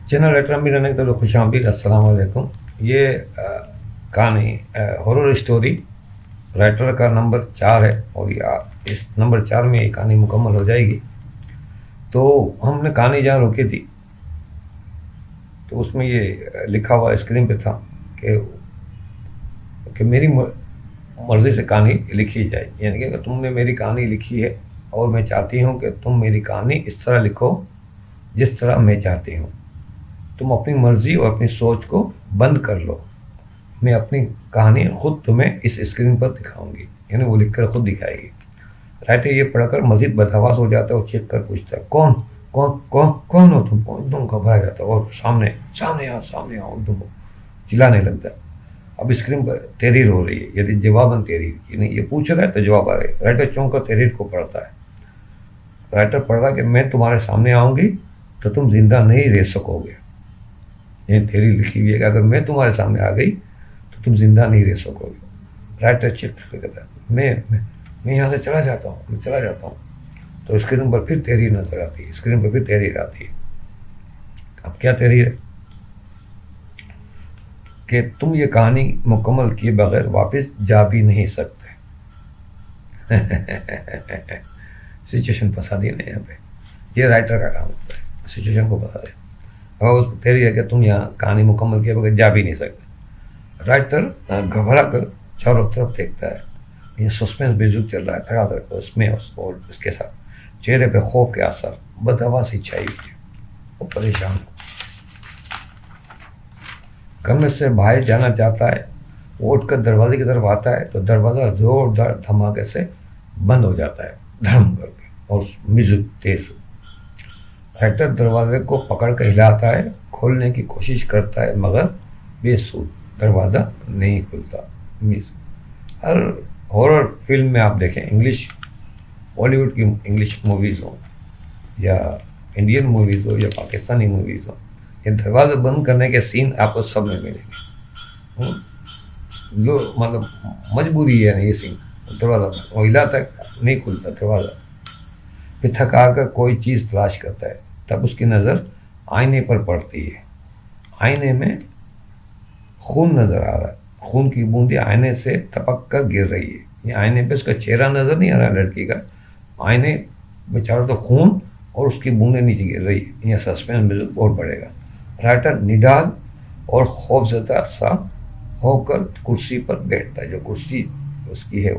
Channel letter امیر رہنے کی طرف خوش آمدید. السلام علیکم. یہ کہانی ہارر اسٹوری رائٹر کا نمبر 4 ہے اور یہ اس نمبر 4 میں یہ کہانی مکمل ہو جائے گی. تو ہم نے کہانی جہاں روکی تھی تو اس میں یہ لکھا ہوا اسکرین پہ تھا کہ میری مرضی سے کہانی لکھی جائے، یعنی کہ تم نے میری کہانی لکھی ہے اور میں چاہتی ہوں کہ تم میری کہانی اس طرح لکھو جس طرح میں چاہتی ہوں. تم اپنی مرضی اور اپنی سوچ کو بند کر لو. میں اپنی کہانی خود تمہیں اس اسکرین پر دکھاؤں گی، یعنی وہ لکھ کر خود دکھائے گی. رائٹر یہ پڑھ کر مزید بدحواس ہو جاتا ہے اور چیخ کر پوچھتا ہے کون کون کون کون ہو تم؟ ایک دم گھبرا جاتا ہے اور سامنے آؤ ایک دم چلانے لگتا ہے. اب اسکرین پر تحریر ہو رہی ہے، یعنی جواباً تحریر، یعنی یہ پوچھ رہا ہے تو جواب آ رہا ہے. رائٹر چونک کر تحریر کو پڑھتا ہے. رائٹر پڑھ رہا ہے کہ میں تمہارے سامنے آؤں گی تو تم زندہ نہیں رہ سکو گے. یہ تحریر لکھی ہوئی ہے کہ اگر میں تمہارے سامنے آ گئی تو تم زندہ نہیں رہ سکو گے. رائٹر چپ کہتا ہے میں یہاں سے چلا جاتا ہوں. تو اسکرین پر پھر تحریر نظر آتی ہے، اسکرین پر پھر تحریر آتی ہے. اب کیا تحریر ہے کہ تم یہ کہانی مکمل کیے بغیر واپس جا بھی نہیں سکتے. سچویشن پھنسا دی نا یہاں پہ. یہ رائٹر کا کام ہوتا ہے، سچویشن کو پھنسا دے. اب اس تحریر ہے کہ تم یہاں کہانی مکمل کیے بغیر جا بھی نہیں سکتے. رائٹر گھبرا کر چاروں طرف دیکھتا ہے. یہ سسپینس بیجک چل رہا ہے تھا اس میں، اور اس کے ساتھ چہرے پہ خوف کے اثر، بدحواسی چھائی ہوئی ہے، وہ پریشان ہو. کمرے سے باہر جانا چاہتا ہے. وہ اٹھ کر دروازے کی طرف آتا ہے تو دروازہ زوردار دھماکے سے بند ہو جاتا ہے، دھڑم کر کے، اور میوزک تیز. رائٹر دروازے کو پکڑ کر ہلاتا ہے، کھولنے کی کوشش کرتا ہے مگر بے سود، دروازہ نہیں کھلتا. ہر ہارر فلم میں آپ دیکھیں، انگلش بالی ووڈ کی انگلش موویز ہوں یا انڈین موویز ہو یا پاکستانی موویز ہوں، یہ دروازہ بند کرنے کے سین آپ کو سب میں ملیں گے. مطلب مجبوری ہے یہ سین. دروازہ بند، وہ ہلاتا ہے، نہیں کھلتا دروازہ. پھر تھکا کر کوئی چیز تلاش کرتا ہے. تب اس کی نظر آئینے پر پڑتی ہے. آئینے میں خون نظر آ رہا ہے. خون کی بوندیں آئینے سے ٹپک کر گر رہی ہے. یہ آئینے پہ اس کا چہرہ نظر نہیں آ رہا لڑکی کا، آئینے میں چاروں تو خون اور اس کی بوندیں نیچے گر رہی ہے. یہ سسپینس بہت بڑھے گا. رائٹر نڈال اور خوفزدہ سا ہو کر کرسی پر بیٹھتا ہے. جو کرسی اس کی ہے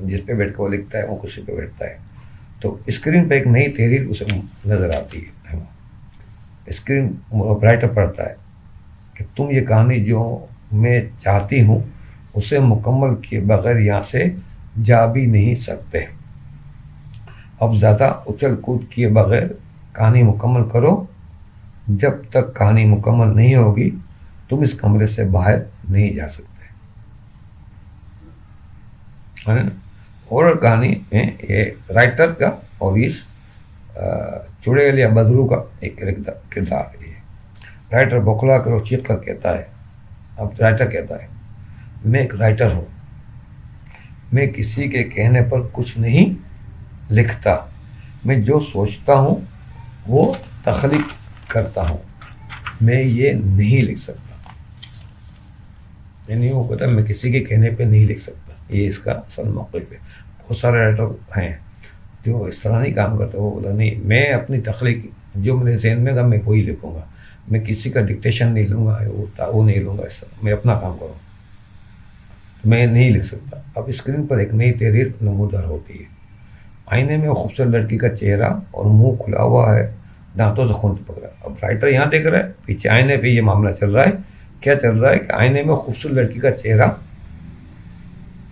جس پہ بیٹھ کے وہ لکھتا ہے، وہ کرسی پہ بیٹھتا ہے. تو اسکرین پہ ایک نئی تحریر اسے نظر آتی ہے. اسکرین رائٹر پڑھتا ہے کہ تم یہ کہانی جو میں چاہتی ہوں اسے مکمل کیے بغیر یہاں سے جا بھی نہیں سکتے. اب زیادہ اچھل کود کیے بغیر کہانی مکمل کرو. جب تک کہانی مکمل نہیں ہوگی تم اس کمرے سے باہر نہیں جا سکتے. ہارر کہانی میں یہ رائٹر کا اور اس چڑیل یا بدرو کا ایک کردار ہے. رائٹر بوکھلا کر اور چیخ کر کہتا ہے. اب رائٹر کہتا ہے میں ایک رائٹر ہوں. میں کسی کے کہنے پر کچھ نہیں لکھتا. میں جو سوچتا ہوں وہ تخلیق کرتا ہوں. میں یہ نہیں لکھ سکتا. یعنی وہ کہتا ہے میں کسی کے کہنے پہ نہیں لکھ سکتا. یہ اس کا اصل موقف ہے. بہت سارے رائٹر ہیں جو اس طرح نہیں کام کرتے. وہ بولا نہیں، میں اپنی تخلیق جو میرے ذہن میں گا میں وہی لکھوں گا. میں کسی کا ڈکٹیشن نہیں لوں گا، وہ نہیں لوں گا. اس طرح میں اپنا کام کروں. میں نہیں لکھ سکتا. اب اسکرین پر ایک نئی تحریر نمودار ہوتی ہے. آئینے میں وہ خوبصورت لڑکی کا چہرہ اور منہ کھلا ہوا ہے، دانتوں سے خون پک رہا ہے. اب رائٹر یہاں دیکھ رہا ہے، پیچھے آئینے پہ یہ معاملہ چل رہا ہے. کیا چل رہا ہے کہ آئینے میں خوبصورت لڑکی کا چہرہ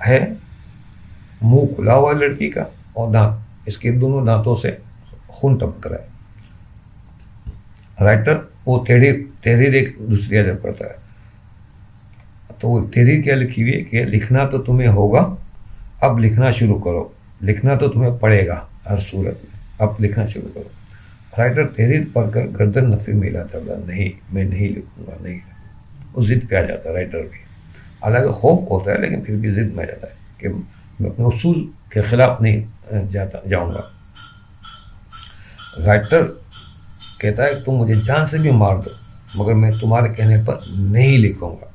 ہے، منہ کھلا ہوا لڑکی کا، اور دانت، اس کے دونوں دانتوں سے خون ٹپک رہا ہے. رائٹر وہ تحریر ایک دوسری ادھر پڑھتا ہے. تو وہ تحریر کیا لکھی ہوئی ہے کہ لکھنا تو تمہیں ہوگا، اب لکھنا شروع کرو. لکھنا تو تمہیں پڑے گا ہر صورت میں، اب لکھنا شروع کرو. رائٹر تحریر پڑھ کر گردن نفی میں ہلاتا ہے. نہیں، میں نہیں لکھوں گا، نہیں. وہ ضد پہ آ جاتا ہے رائٹر بھی. حالانکہ خوف ہوتا ہے لیکن پھر بھی ضد میں آ جاتا ہے کہ میں اپنے اصول کے خلاف نہیں جاؤں گا. رائٹر کہتا ہے تم مجھے جان سے بھی مار دو مگر میں تمہارے کہنے پر نہیں لکھوں گا۔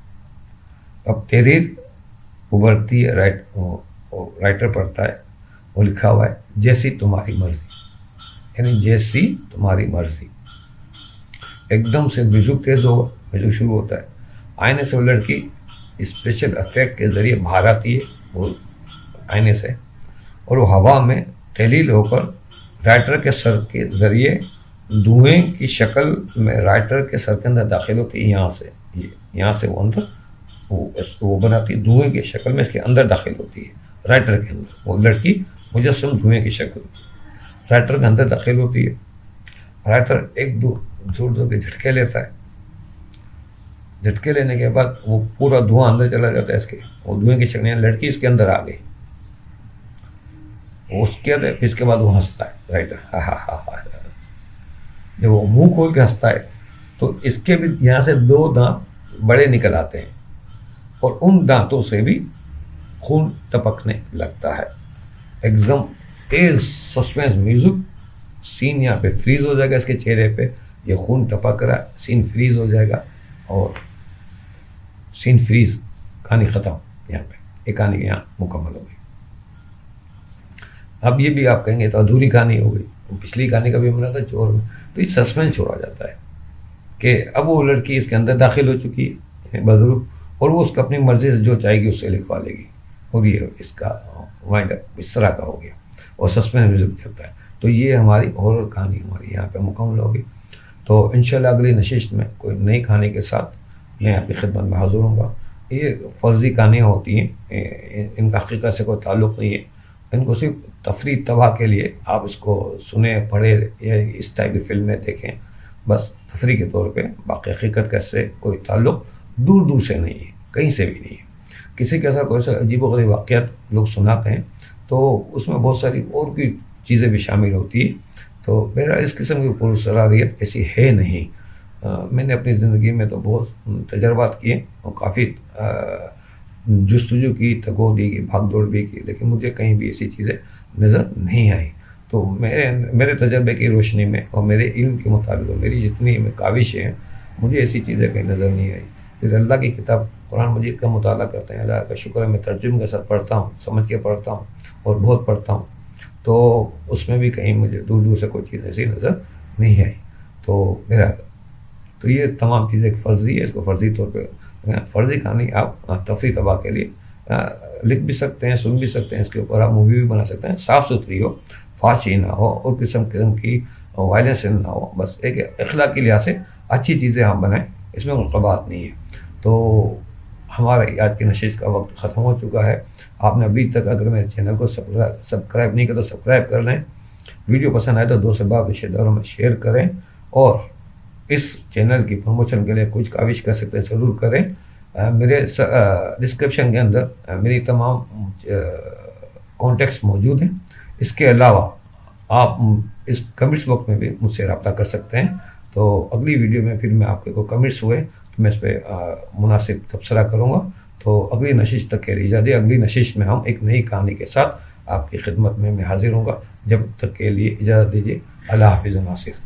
اب تحریر ابھرتی ہے، رائٹر پڑھتا ہے، وہ لکھا ہوا ہے جیسی تمہاری مرضی، یعنی جیسی تمہاری مرضی۔ ایک دم سے میوزک تیز ہوگا، میوزک شروع ہوتا ہے، آئینے سے وہ لڑکی اسپیشل افیکٹ کے ذریعے باہر آتی ہے وہ آئینے سے، اور وہ ہوا میں تحلیل ہو کر رائٹر کے سر کے ذریعے دھوئیں کی شکل میں رائٹر کے سر کے اندر داخل ہوتی ہے، یہاں سے وہ اندر وہ بناتی ہے، دھوئیں کی شکل میں اس کے اندر داخل ہوتی ہے رائٹر کے اندر، وہ لڑکی مجسم دھوئیں کی شکل رائٹر کے اندر داخل ہوتی ہے۔ رائٹر ایک دو زور زور کے جھٹکے لیتا ہے، جھٹکے لینے کے بعد وہ پورا دھواں اندر چلا جاتا ہے اس کے، وہ دھوئیں کی شکل، لڑکی اس کے اندر آ گئی، وہ اس کے پھر اس کے بعد وہ ہنستا ہے رائٹر، ہاں ہاں ہاں ہاں۔ جب وہ منہ کھول کے ہنستا ہے تو اس کے بھی یہاں سے 2 دانت بڑے نکل آتے ہیں، اور ان دانتوں سے بھی خون ٹپکنے لگتا ہے۔ ایک دم تیز سسپینس میوزک، سین یہاں پہ فریز ہو جائے گا، اس کے چہرے پہ یہ خون ٹپک رہا ہے، سین فریز ہو جائے گا، اور سین فریز، کہانی ختم، یہاں پہ یہ کہانی یہاں مکمل ہو گئی۔ اب یہ بھی آپ کہیں گے تو ادھوری کہانی ہو گئی، پچھلی کہانی کا بھی بنا تھا چور میں، تو یہ سسپینس چھوڑا جاتا ہے کہ اب وہ لڑکی اس کے اندر داخل ہو چکی ہے بدرو، اور وہ اس کو اپنی مرضی سے جو چاہے گی اس سے لکھوا لے گی، اور یہ اس کا وائنڈ اپ اس طرح کا ہو گیا، اور سسپینس میوزک چلتا ہے۔ تو یہ ہماری ہارر کہانی ہماری یہاں پہ مکمل ہوگی۔ تو انشاءاللہ اگلی نشست میں کوئی نئی کہانی کے ساتھ میں آپ کی خدمت میں حاضر ہوں گا۔ یہ فرضی کہانیاں ہوتی ہیں، ان کا حقیقت سے کوئی تعلق نہیں ہے، ان کو صرف تفریح تباہ کے لیے آپ اس کو سنیں، پڑھیں یا اس ٹائپ کی فلمیں دیکھیں، بس تفریح کے طور پہ، باقی حقیقت کا اس سے کوئی تعلق دور دور سے نہیں ہے، کہیں سے بھی نہیں ہے۔ کسی کے ساتھ کوئی سا عجیب و غریب واقعات لوگ سناتے ہیں تو اس میں بہت ساری اور بھی چیزیں بھی شامل ہوتی ہیں، تو بہرحال اس قسم کی پراسرار ایسی ہے نہیں۔ میں نے اپنی زندگی میں تو بہت تجربات کیے اور کافی جستجو کی، تگودی کی، بھاگ دوڑ بھی کی، لیکن مجھے کہیں بھی ایسی چیزیں نظر نہیں آئی۔ تو میرے تجربے کی روشنی میں اور میرے علم کے مطابق اور میری جتنی کاوشیں ہیں، مجھے ایسی چیزیں کہیں نظر نہیں آئی۔ پھر اللہ کی کتاب قرآن مجید کا مطالعہ کرتے ہیں، اللہ کا شکر ہے میں ترجمے کے ساتھ پڑھتا ہوں، سمجھ کے پڑھتا ہوں اور بہت پڑھتا ہوں، تو اس میں بھی کہیں مجھے دور دور سے کوئی چیز ایسی نظر نہیں آئی۔ تو میرا تو یہ تمام چیزیں ایک فرضی ہے، اس کو فرضی طور پہ فرضی کہانی آپ تفریح تباہ کے لیے لکھ بھی سکتے ہیں، سن بھی سکتے ہیں، اس کے اوپر آپ مووی بھی بنا سکتے ہیں، صاف ستھری ہو، فحاشی نہ ہو اور قسم کی وائلنس نہ ہو، بس ایک اخلاقی لحاظ سے اچھی چیزیں آپ بنائیں، اس میں کوئی قباحت نہیں ہے۔ تو ہمارا آج کی نشست کا وقت ختم ہو چکا ہے۔ آپ نے ابھی تک اگر میرے چینل کو سبسکرائب نہیں کیا تو سبسکرائب کر لیں، ویڈیو پسند آئے تو 2 سے 5 رشتہ داروں میں شیئر کریں، اور اس چینل کی پروموشن کے لیے کچھ کاوش کر سکتے ہیں ضرور کریں۔ میرے ڈسکرپشن کے اندر میری تمام کانٹیکٹس موجود ہیں، اس کے علاوہ آپ اس کمنٹس باکس میں بھی مجھ سے رابطہ کر سکتے ہیں۔ تو اگلی ویڈیو میں پھر میں آپ کے کوئی کمنٹس ہوئے تو میں اس پہ مناسب تبصرہ کروں گا۔ تو اگلی نشست تک کے لیے اجازت، اگلی نشست میں ہم ایک نئی کہانی کے ساتھ آپ کی خدمت میں حاضر ہوں گا۔ جب تک کے لیے اجازت دیجیے، اللہ حافظ ناصر۔